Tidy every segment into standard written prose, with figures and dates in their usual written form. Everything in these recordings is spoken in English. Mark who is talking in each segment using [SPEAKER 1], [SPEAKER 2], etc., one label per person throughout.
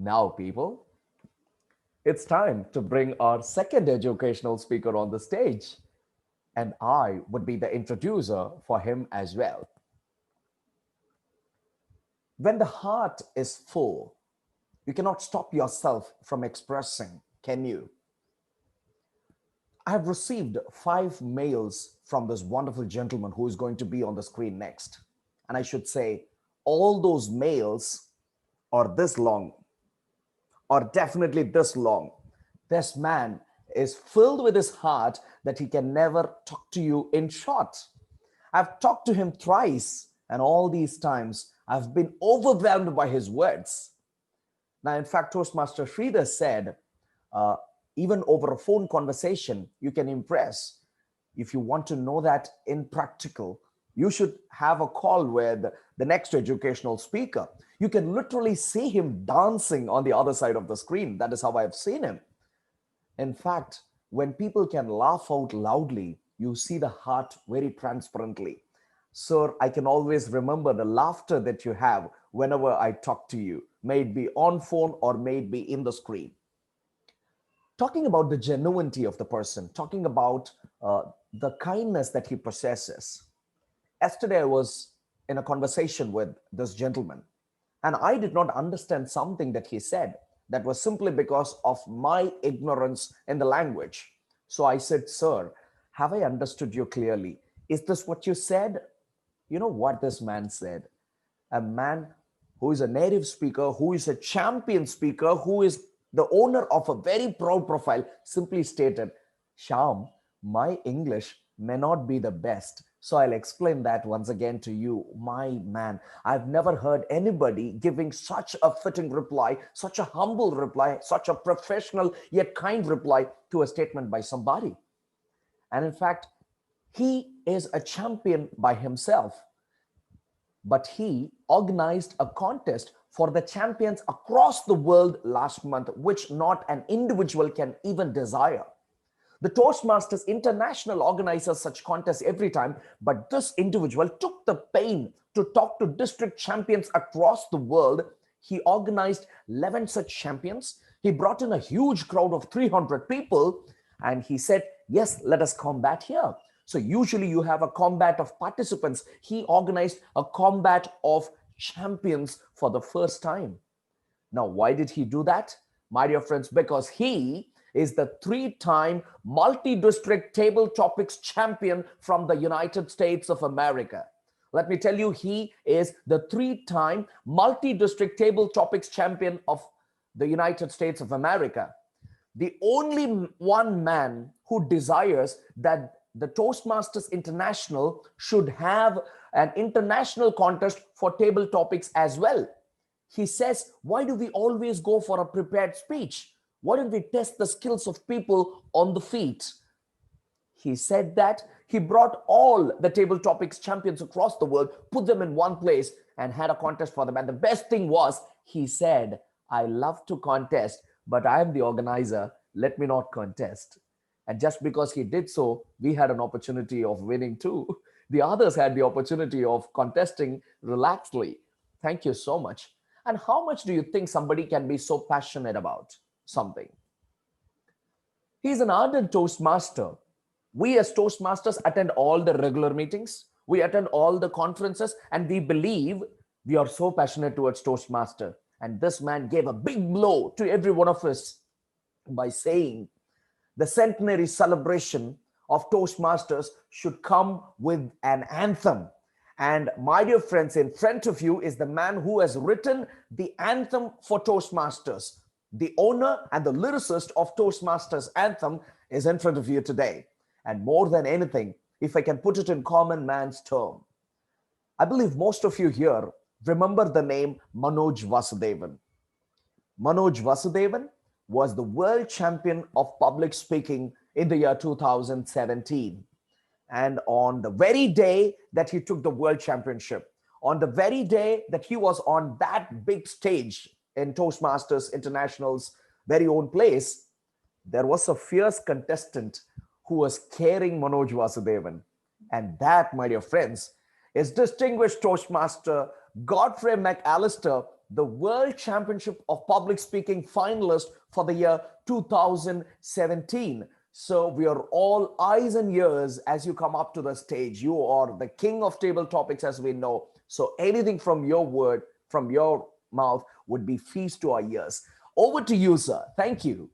[SPEAKER 1] Now, people, it's time to bring our second educational speaker on the stage, and I would be the introducer for him as well. When the heart is full, you cannot stop yourself from expressing, can you? I have received 5 mails from this wonderful gentleman who is going to be on the screen next. And I should say, all those mails are this long, or definitely this long. This man is filled with his heart that he can never talk to you in short. I've talked to him thrice, and all these times I've been overwhelmed by his words. Now, in fact, Toastmaster Sridhar said, uh, even over a phone conversation, you can impress. If you want to know that in practical, you should have a call with the next educational speaker. You can literally see him dancing on the other side of the screen. That is how I've seen him. In fact, when people can laugh out loudly, you see the heart very transparently. Sir, I can always remember the laughter that you have whenever I talk to you, may it be on phone or may it be in the screen. Talking about the genuinity of the person, talking about the kindness that he possesses. Yesterday, I was in a conversation with this gentleman, and I did not understand something that he said. That was simply because of my ignorance in the language. So I said, Sir, have I understood you clearly? Is this what you said? You know what this man said? A man who is a native speaker, who is a champion speaker, who is the owner of a very proud profile, simply stated, Shyam, my English may not be the best. So I'll explain that once again to you. My man, I've never heard anybody giving such a fitting reply, such a humble reply, such a professional yet kind reply to a statement by somebody. And in fact, he is a champion by himself, but he organized a contest for the champions across the world last month, which not an individual can even desire. The Toastmasters International organizes such contests every time, but this individual took the pain to talk to district champions across the world. He organized 11 such champions. He brought in a huge crowd of 300 people, and he said, yes, let us combat here. So usually you have a combat of participants. He organized a combat of champions for the first time. Now, why did he do that? My dear friends, because he is the 3-time multi-district table topics champion from the United States of America. Let me tell you, he is the 3-time multi-district table topics champion of the United States of America. The only one man who desires that the Toastmasters International should have an international contest for table topics as well. He says, why do we always go for a prepared speech? Why don't we test the skills of people on the feet? He said that he brought all the table topics champions across the world, put them in one place and had a contest for them. And the best thing was, he said, I love to contest, but I am the organizer. Let me not contest. And just because he did so, we had an opportunity of winning too. The others had the opportunity of contesting relaxedly. Thank you so much. And how much do you think somebody can be so passionate about something? He's an ardent Toastmaster. We as Toastmasters attend all the regular meetings. We attend all the conferences, and we believe we are so passionate towards Toastmaster. And this man gave a big blow to every one of us by saying the centenary celebration of Toastmasters should come with an anthem. And my dear friends, in front of you is the man who has written the anthem for Toastmasters. The owner and the lyricist of Toastmasters anthem is in front of you today. And more than anything, if I can put it in common man's term, I believe most of you here remember the name Manoj Vasudevan. Manoj Vasudevan was the world champion of public speaking in the year 2017. And on the very day that he took the world championship, on the very day that he was on that big stage in Toastmasters International's very own place, there was a fierce contestant who was carrying Manoj Vasudevan. And that, my dear friends, is distinguished Toastmaster Godfrey McAllister, the World Championship of Public Speaking finalist for the year 2017. So we are all eyes and ears as you come up to the stage. You are the king of table topics, as we know. So anything from your word, from your mouth, would be feast to our ears. Over to you, sir. Thank you.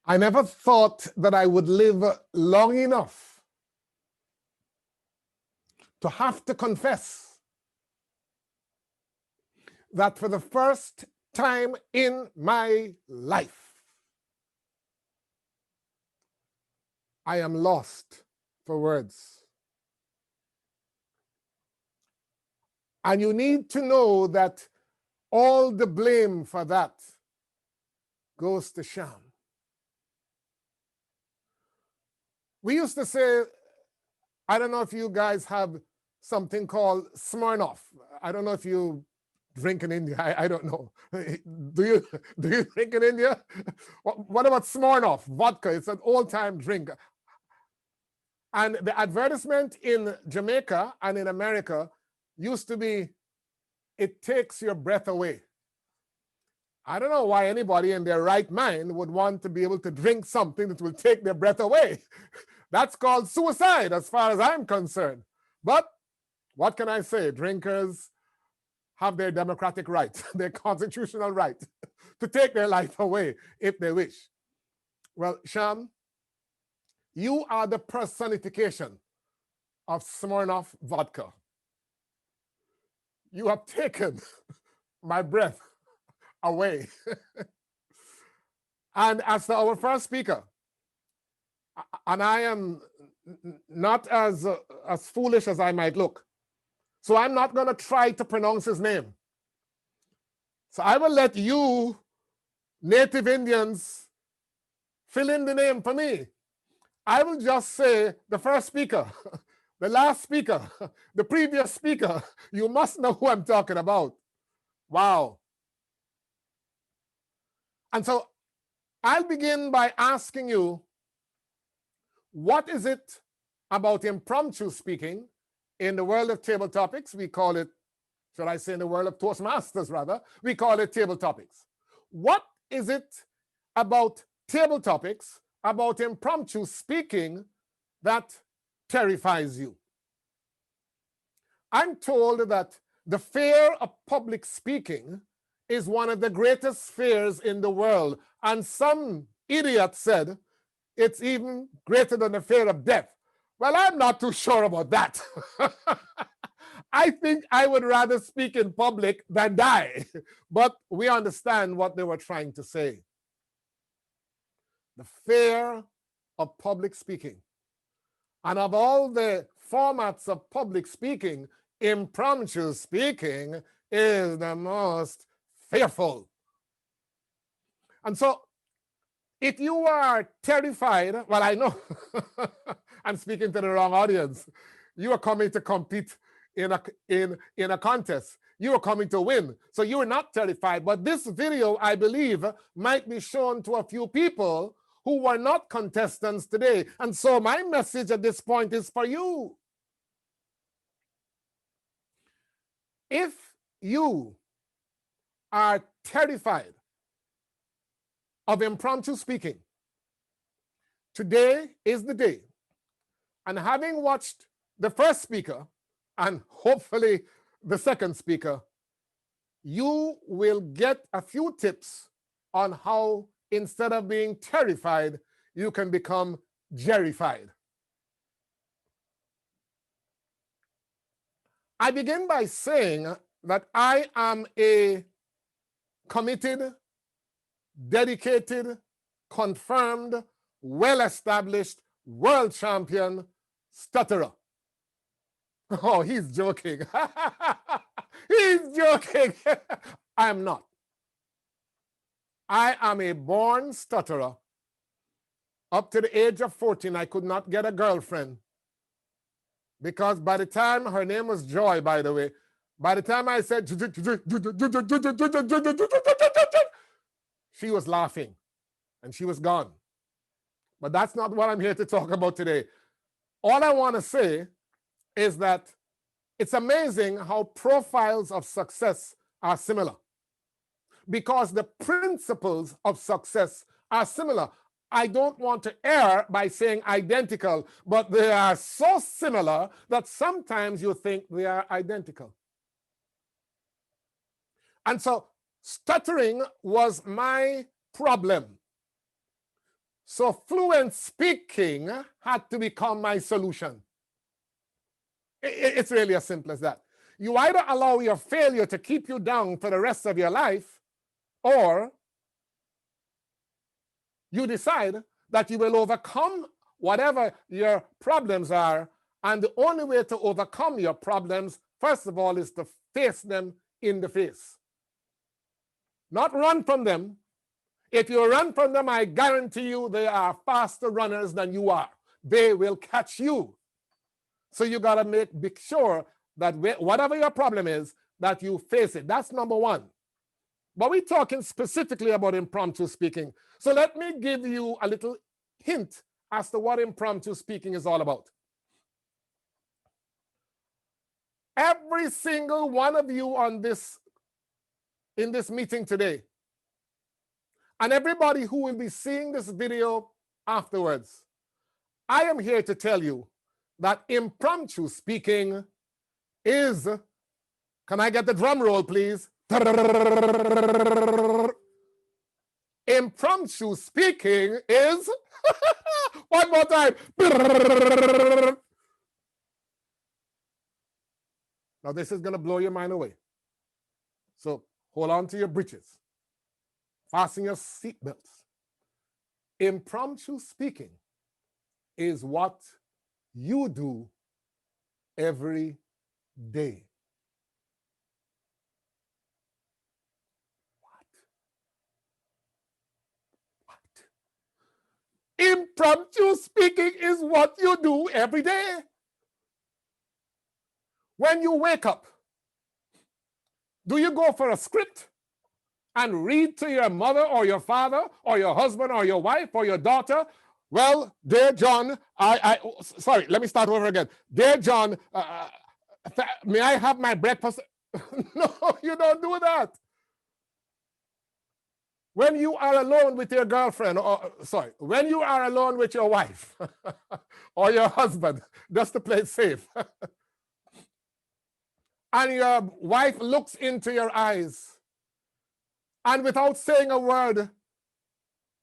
[SPEAKER 2] I never thought that I would live long enough to have to confess that for the first time in my life, I am lost for words. And you need to know that all the blame for that goes to Sham. We used to say, I don't know if you guys have something called Smirnoff. I don't know if you drink in India. I don't know. Do you drink in India? What about Smirnoff? Vodka. It's an old-time drink. And the advertisement in Jamaica and in America used to be, it takes your breath away. I don't know why anybody in their right mind would want to be able to drink something that will take their breath away. That's called suicide as far as I'm concerned. But what can I say? Drinkers have their democratic right, their constitutional right to take their life away if they wish. Well, Sham, you are the personification of Smirnoff vodka. You have taken my breath away. And as to our first speaker, and I am not as foolish as I might look, so I'm not going to try to pronounce his name. So I will let you, native Indians, fill in the name for me. I will just say the first speaker, the last speaker, the previous speaker. You must know who I'm talking about. Wow. And so I'll begin by asking you, what is it about impromptu speaking in the world of table topics? We call it, should I say in the world of Toastmasters rather, we call it table topics. What is it about table topics, about impromptu speaking, that terrifies you? I'm told that the fear of public speaking is one of the greatest fears in the world. And some idiot said it's even greater than the fear of death. Well, I'm not too sure about that. I think I would rather speak in public than die. But we understand what they were trying to say. The fear of public speaking. And of all the formats of public speaking, impromptu speaking is the most fearful. And so, if you are terrified, well, I know I'm speaking to the wrong audience. You are coming to compete in a contest. You are coming to win. So you are not terrified. But this video, I believe, might be shown to a few people who were not contestants today. And so my message at this point is for you. If you are terrified of impromptu speaking, today is the day. And having watched the first speaker and hopefully the second speaker, you will get a few tips on how, instead of being terrified, you can become jerrified. I begin by saying that I am a committed, dedicated, confirmed, well-established world champion stutterer. Oh, he's joking. He's joking. I am not. I am a born stutterer. Up to the age of 14, I could not get a girlfriend. Because by the time, her name was Joy, by the way, by the time I said, she was laughing and she was gone. But that's not what I'm here to talk about today. All I want to say is that it's amazing how profiles of success are similar, because the principles of success are similar. I don't want to err by saying identical, but they are so similar that sometimes you think they are identical. And so stuttering was my problem. So fluent speaking had to become my solution. It's really as simple as that. You either allow your failure to keep you down for the rest of your life, or you decide that you will overcome whatever your problems are. And the only way to overcome your problems, first of all, is to face them in the face. Not run from them. If you run from them, I guarantee you they are faster runners than you are. They will catch you. So you got to make sure that whatever your problem is, that you face it. That's number one. But we're talking specifically about impromptu speaking. So let me give you a little hint as to what impromptu speaking is all about. Every single one of you in this meeting today, and everybody who will be seeing this video afterwards, I am here to tell you that impromptu speaking is, can I get the drum roll, please? Impromptu speaking is, one more time. Now this is going to blow your mind away. So hold on to your britches. Fasten your seatbelts. Impromptu speaking is what you do every day. What? Impromptu speaking is what you do every day. When you wake up, do you go for a script and read to your mother or your father or your husband or your wife or your daughter? Well, dear John, sorry, let me start over again. Dear John, may I have my breakfast? No, you don't do that. When you are alone with your girlfriend, when you are alone with your wife or your husband, just to play it safe, and your wife looks into your eyes, and without saying a word,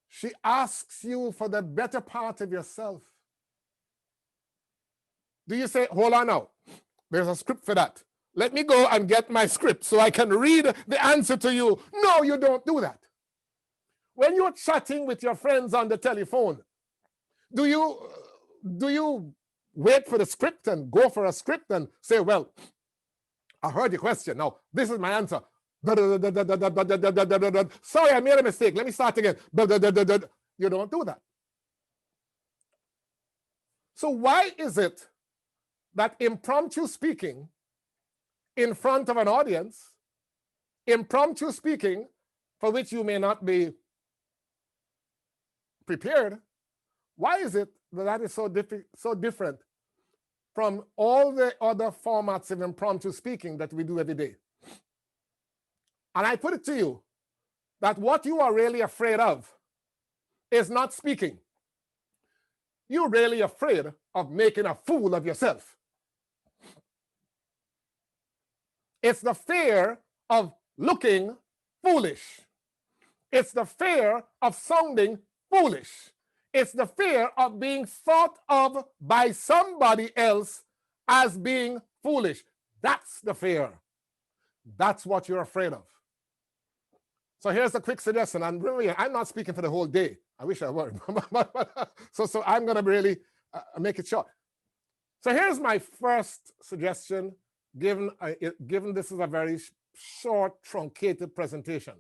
[SPEAKER 2] she asks you for the better part of yourself. Do you say, hold on now, there's a script for that. Let me go and get my script so I can read the answer to you. No, you don't do that. When you're chatting with your friends on the telephone, do you wait for the script and go for a script and say, well, I heard your question. Now, this is my answer. Sorry, I made a mistake. Let me start again. You don't do that. So why is it that impromptu speaking in front of an audience, impromptu speaking for which you may not be prepared, why is it that is so different from all the other formats of impromptu speaking that we do every day? And I put it to you that what you are really afraid of is not speaking. You're really afraid of making a fool of yourself. It's the fear of looking foolish. It's the fear of sounding foolish. It's the fear of being thought of by somebody else as being foolish. That's the fear. That's what you're afraid of. So here's a quick suggestion. And really, I'm not speaking for the whole day. I wish I were. So I'm going to really make it short. So here's my first suggestion, given this is a very short, truncated presentation.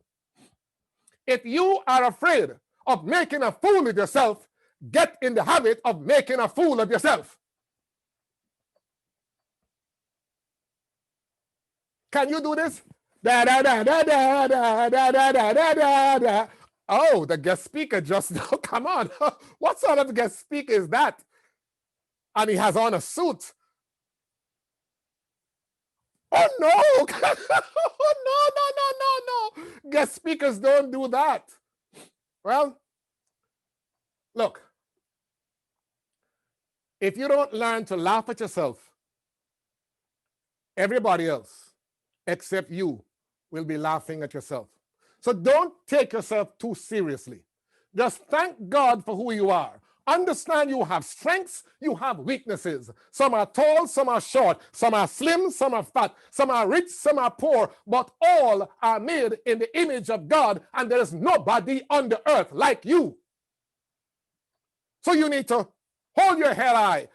[SPEAKER 2] If you are afraid of making a fool of yourself, get in the habit of making a fool of yourself. Can you do this? Da da da da da da da da da da da. Oh, the guest speaker just now. Come on. What sort of guest speaker is that? And he has on a suit. Oh no! Oh, no. Guest speakers don't do that. Well, look, if you don't learn to laugh at yourself, everybody else except you will be laughing at yourself. So don't take yourself too seriously. Just thank God for who you are. Understand you have strengths, you have weaknesses. Some are tall, some are short, some are slim, some are fat, some are rich, some are poor, but all are made in the image of God, and there is nobody on the earth like you. So you need to hold your head high,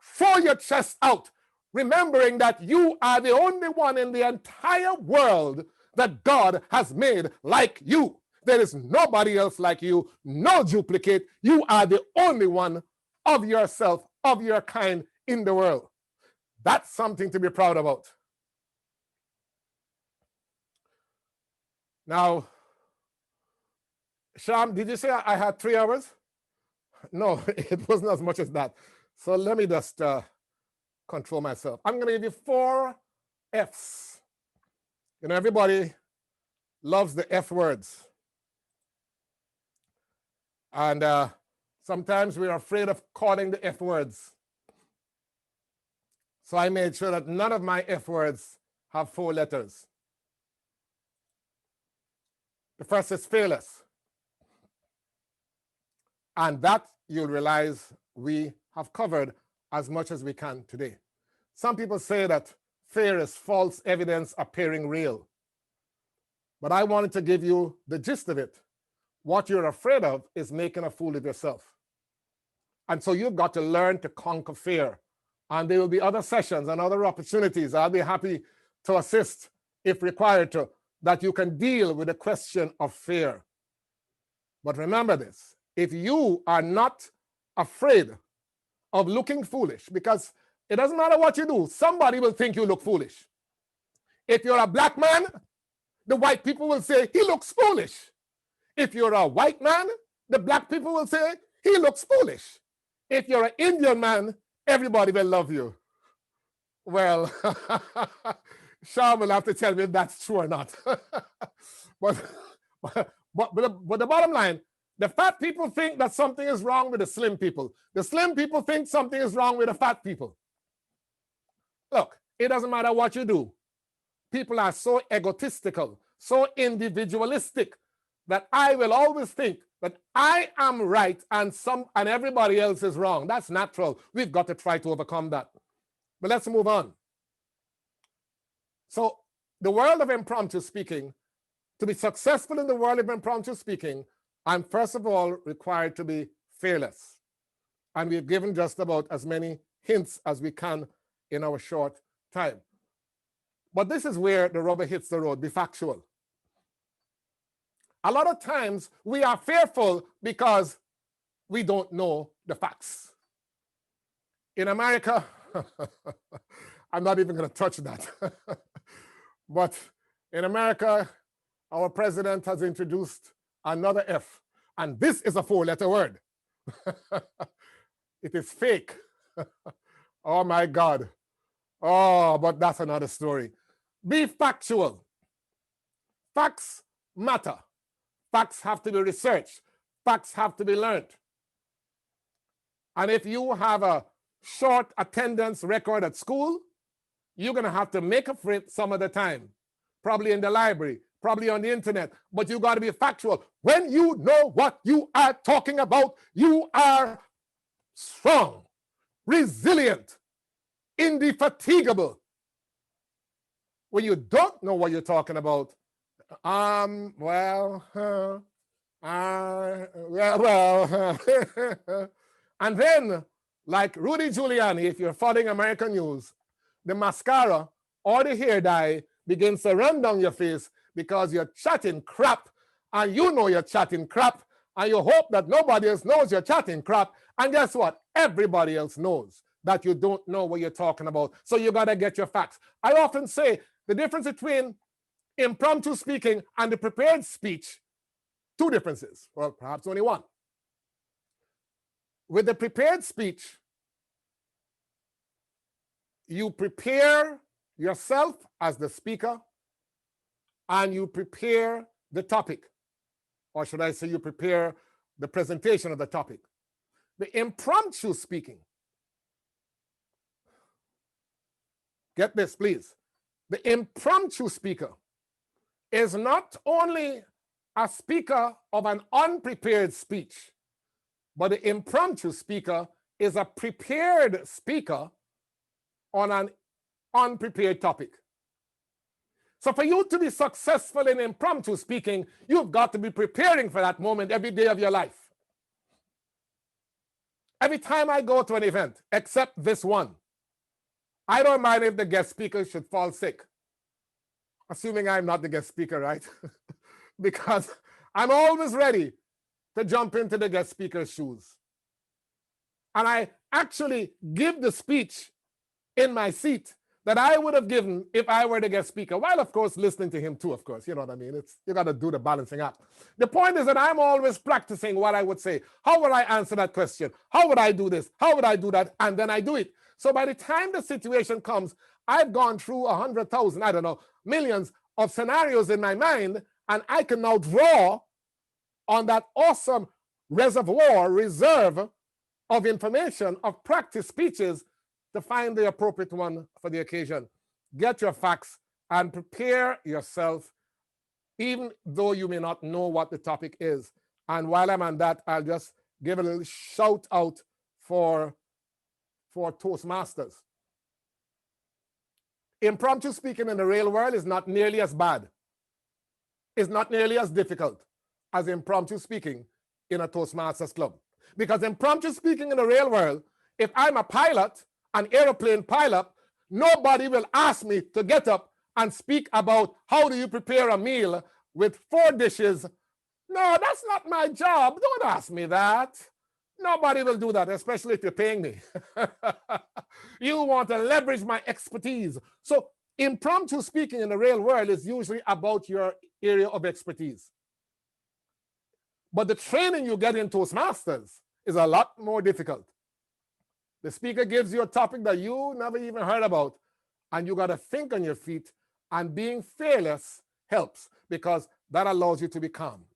[SPEAKER 2] throw your chest out, remembering that you are the only one in the entire world that God has made like you. There is nobody else like you, no duplicate. You are the only one of yourself, of your kind in the world. That's something to be proud about. Now, Sham, did you say I had 3 hours? No, it wasn't as much as that. So let me just control myself. I'm going to give you 4 F's. You know, everybody loves the F words. And sometimes we're afraid of calling the F words. So I made sure that none of my F words have 4 letters. The first is fearless. And that you'll realize we have covered as much as we can today. Some people say that fear is false evidence appearing real. But I wanted to give you the gist of it. What you're afraid of is making a fool of yourself. And so you've got to learn to conquer fear. And there will be other sessions and other opportunities. I'll be happy to assist if required to, that you can deal with the question of fear. But remember this, if you are not afraid of looking foolish, because it doesn't matter what you do, somebody will think you look foolish. If you're a black man, the white people will say, he looks foolish. If you're a white man, the black people will say, he looks foolish. If you're an Indian man, everybody will love you. Well, Sean will have to tell me if that's true or not. but the bottom line, the fat people think that something is wrong with the slim people. The slim people think something is wrong with the fat people. Look, it doesn't matter what you do. People are so egotistical, so individualistic, that I will always think that I am right and everybody else is wrong. That's natural. We've got to try to overcome that. But let's move on. So the world of impromptu speaking, to be successful in the world of impromptu speaking, I'm first of all required to be fearless. And we've given just about as many hints as we can in our short time. But this is where the rubber hits the road. Be factual. A lot of times we are fearful because we don't know the facts. In America, I'm not even going to touch that. But in America, our president has introduced another F, and this is a 4-letter word. It is fake. Oh my God. Oh, but that's another story. Be factual. Facts matter. Facts have to be researched. Facts have to be learned. And if you have a short attendance record at school, you're going to have to make up for it some of the time. Probably in the library, probably on the internet, but you got to be factual. When you know what you are talking about, you are strong, resilient, indefatigable. When you don't know what you're talking about, and then, like Rudy Giuliani, if you're following American news, the mascara or the hair dye begins to run down your face because you're chatting crap, and you know you're chatting crap, and you hope that nobody else knows you're chatting crap, and guess what? Everybody else knows that you don't know what you're talking about, so you got to get your facts. I often say the difference between impromptu speaking and the prepared speech Two differences, well, perhaps only one. With the prepared speech, you prepare yourself as the speaker and you prepare the topic, or should I say you prepare the presentation of the topic. The impromptu speaking, get this please, the impromptu speaker is not only a speaker of an unprepared speech, but the impromptu speaker is a prepared speaker on an unprepared topic. So for you to be successful in impromptu speaking, you've got to be preparing for that moment every day of your life. Every time I go to an event, except this one, I don't mind if the guest speaker should fall sick. Assuming I'm not the guest speaker, right? Because I'm always ready to jump into the guest speaker's shoes. And I actually give the speech in my seat that I would have given if I were the guest speaker, while of course listening to him too, of course, you know what I mean? You got to do the balancing act. The point is that I'm always practicing what I would say. How would I answer that question? How would I do this? How would I do that? And then I do it. So by the time the situation comes, I've gone through 100,000, I don't know, millions of scenarios in my mind, and I can now draw on that awesome reserve of information, of practice speeches to find the appropriate one for the occasion. Get your facts and prepare yourself, even though you may not know what the topic is. And while I'm on that, I'll just give a little shout out for Toastmasters. Impromptu speaking in the real world is not nearly as bad. It's not nearly as difficult as impromptu speaking in a Toastmasters club. Because impromptu speaking in the real world, if I'm a pilot, an airplane pilot, nobody will ask me to get up and speak about how do you prepare a meal with 4 dishes. No, that's not my job. Don't ask me that. Nobody will do that, especially if you're paying me. You want to leverage my expertise. So impromptu speaking in the real world is usually about your area of expertise. But the training you get in Toastmasters is a lot more difficult. The speaker gives you a topic that you never even heard about, and you got to think on your feet, and being fearless helps because that allows you to be calm.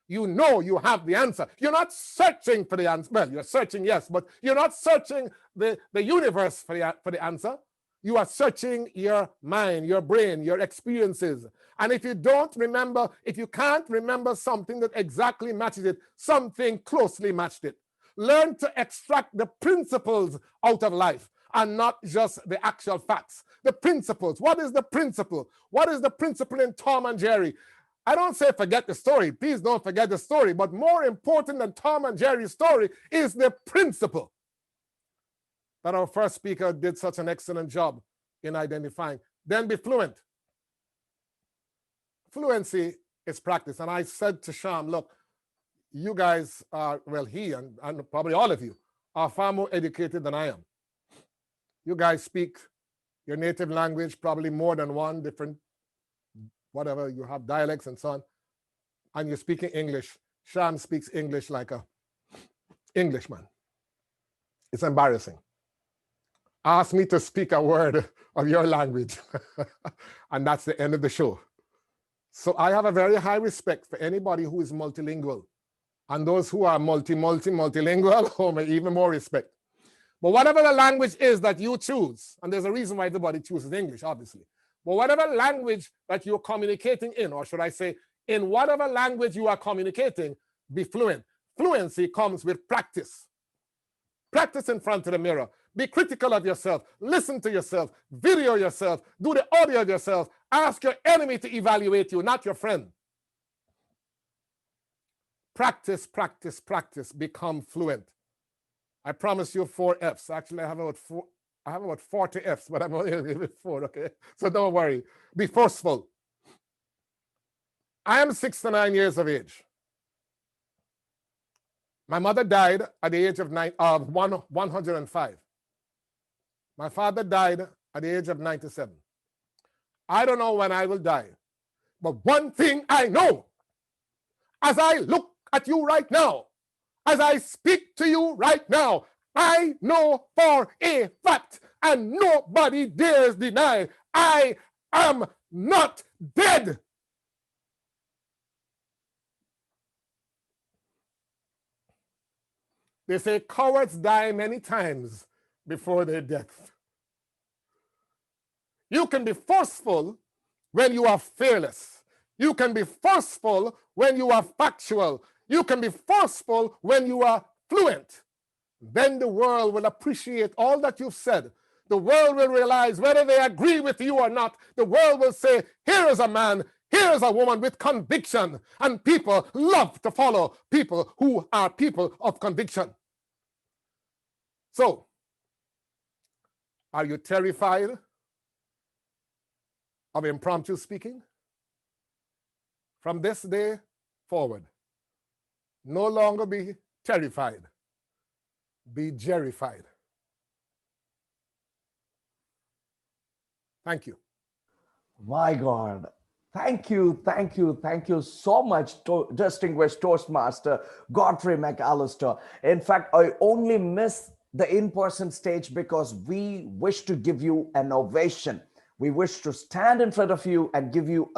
[SPEAKER 2] You know you have the answer. You're not searching for the answer. Well, you're searching, yes, but you're not searching the universe for the answer. You are searching your mind, your brain, your experiences. And if you don't remember, if you can't remember something that exactly matches it, something closely matched it. Learn to extract the principles out of life and not just the actual facts. The principles. What is the principle? What is the principle in Tom and Jerry? I don't say forget the story. Please don't forget the story. But more important than Tom and Jerry's story is the principle that our first speaker did such an excellent job in identifying. Then be fluent. Fluency is practice. And I said to Sham, look, you guys are, well, he and probably all of you are far more educated than I am. You guys speak your native language, probably more than one different, whatever, you have dialects and so on, and you're speaking English. Sham speaks English like a Englishman. It's embarrassing. Ask me to speak a word of your language, and that's the end of the show. So I have a very high respect for anybody who is multilingual. And those who are multilingual, oh, even more respect. But whatever the language is that you choose, and there's a reason why everybody chooses English, obviously. But whatever language that you're communicating in, or should I say, in whatever language you are communicating, be fluent. Fluency comes with practice. Practice in front of the mirror. Be critical of yourself. Listen to yourself. Video yourself. Do the audio of yourself. Ask your enemy to evaluate you, not your friend. Practice, practice, practice. Become fluent. I promise you 4 F's. Actually, I have about 40 F's, but I'm only going to give it 4, okay? So don't worry. Be forceful. I am 69 years of age. My mother died at the age of 105. My father died at the age of 97. I don't know when I will die. But one thing I know, as I look at you right now, as I speak to you right now, I know for a fact, and nobody dares deny, I am not dead. They say cowards die many times before their death. You can be forceful when you are fearless. You can be forceful when you are factual. You can be forceful when you are fluent. Then the world will appreciate all that you've said. The world will realize whether they agree with you or not. The world will say, here is a man, here is a woman with conviction. And people love to follow people who are people of conviction. So, are you terrified of impromptu speaking? From this day forward, no longer be terrified, be jerrified. Thank you.
[SPEAKER 1] My God. Thank you so much, distinguished Toastmaster Godfrey McAllister. In fact, I only miss the in-person stage because we wish to give you an ovation. We wish to stand in front of you and give you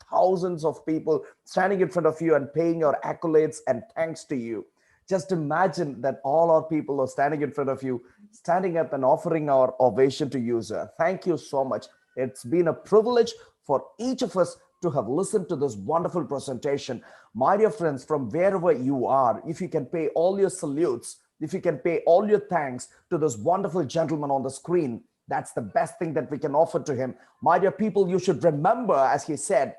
[SPEAKER 1] thousands of people standing in front of you and paying your accolades and thanks to you. Just imagine that all our people are standing in front of you, standing up and offering our ovation to you, sir. Thank you so much. It's been a privilege for each of us to have listened to this wonderful presentation. My dear friends, from wherever you are, if you can pay all your salutes, if you can pay all your thanks to this wonderful gentleman on the screen, that's the best thing that we can offer to him. My dear people, you should remember, as he said,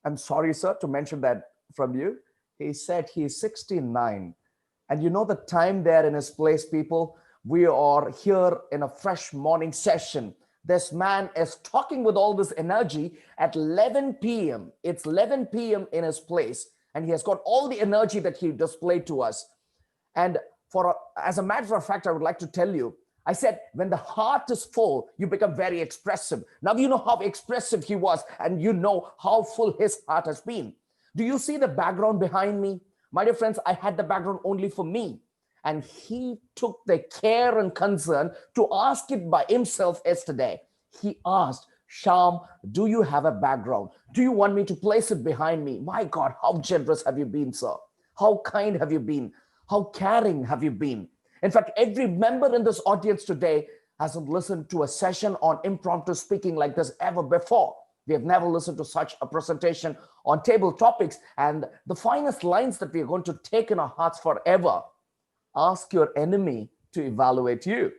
[SPEAKER 1] I'm sorry, sir, to mention that from you. He said he's 69. And you know the time there in his place, people? We are here in a fresh morning session. This man is talking with all this energy at 11 p.m. It's 11 p.m. in his place, and he has got all the energy that he displayed to us. And as a matter of fact, I would like to tell you, I said, when the heart is full, you become very expressive. Now you know how expressive he was, and you know how full his heart has been. Do you see the background behind me? My dear friends, I had the background only for me. And he took the care and concern to ask it by himself yesterday. He asked, Sham, do you have a background? Do you want me to place it behind me? My God, how generous have you been, sir? How kind have you been? How caring have you been? In fact, every member in this audience today hasn't listened to a session on impromptu speaking like this ever before. We have never listened to such a presentation on table topics, and the finest lines that we are going to take in our hearts forever. Ask your enemy to evaluate you.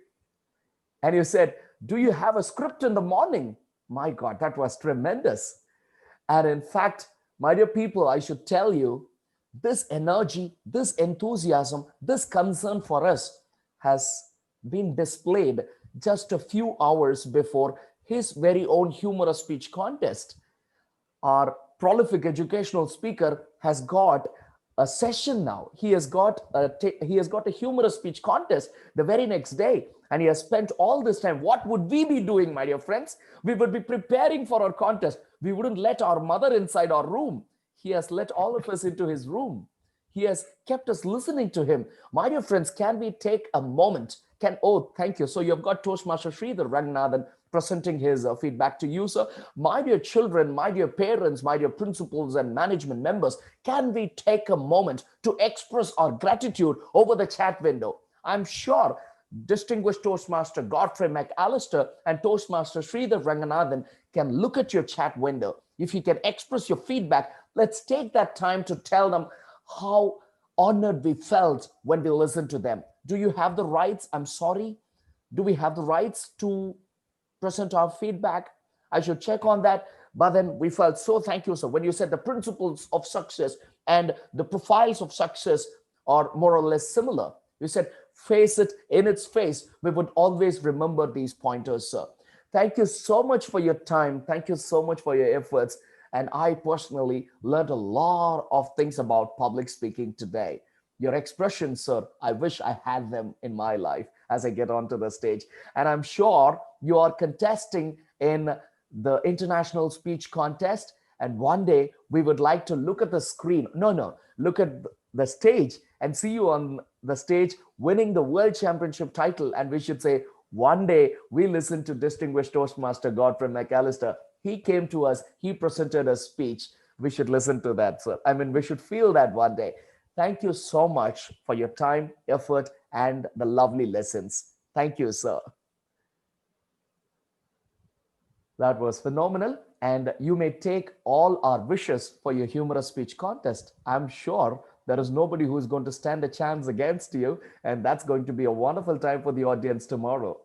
[SPEAKER 1] And you said, do you have a script in the morning? My God, that was tremendous. And in fact, my dear people, I should tell you, this energy, this enthusiasm, this concern for us has been displayed just a few hours before his very own humorous speech contest. Our prolific educational speaker has got a session now. He has got a humorous speech contest the very next day, and he has spent all this time. What would we be doing, my dear friends? We would be preparing for our contest. We wouldn't let our mother inside our room. He has let all of us into his room. He has kept us listening to him. My dear friends, can we take a moment? Thank you. So you've got Toastmaster Sridhar Ranganathan presenting his feedback to you, sir. My dear children, my dear parents, my dear principals and management members, can we take a moment to express our gratitude over the chat window? I'm sure distinguished Toastmaster Godfrey McAllister and Toastmaster Sridhar Ranganathan can look at your chat window. If you can express your feedback, let's take that time to tell them how honored we felt when we listened to them. Do you have the rights? I'm sorry. Do we have the rights to present our feedback? I should check on that. But then we felt so, thank you, sir. When you said the principles of success and the profiles of success are more or less similar, you said face it in its face. We would always remember these pointers, sir. Thank you so much for your time. Thank you so much for your efforts. And I personally learned a lot of things about public speaking today. Your expressions, sir, I wish I had them in my life as I get onto the stage. And I'm sure you are contesting in the international speech contest. And one day we would like to look at the screen. No, no, look at the stage and see you on the stage winning the world championship title. And we should say, one day we listened to distinguished Toastmaster Godfrey McAllister. He came to us, he presented a speech. We should listen to that, sir. I mean, we should feel that one day. Thank you so much for your time, effort, and the lovely lessons. Thank you, sir. That was phenomenal. And you may take all our wishes for your humorous speech contest. I'm sure there is nobody who is going to stand a chance against you. And that's going to be a wonderful time for the audience tomorrow.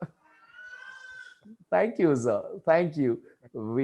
[SPEAKER 1] Thank you, sir. Thank you. We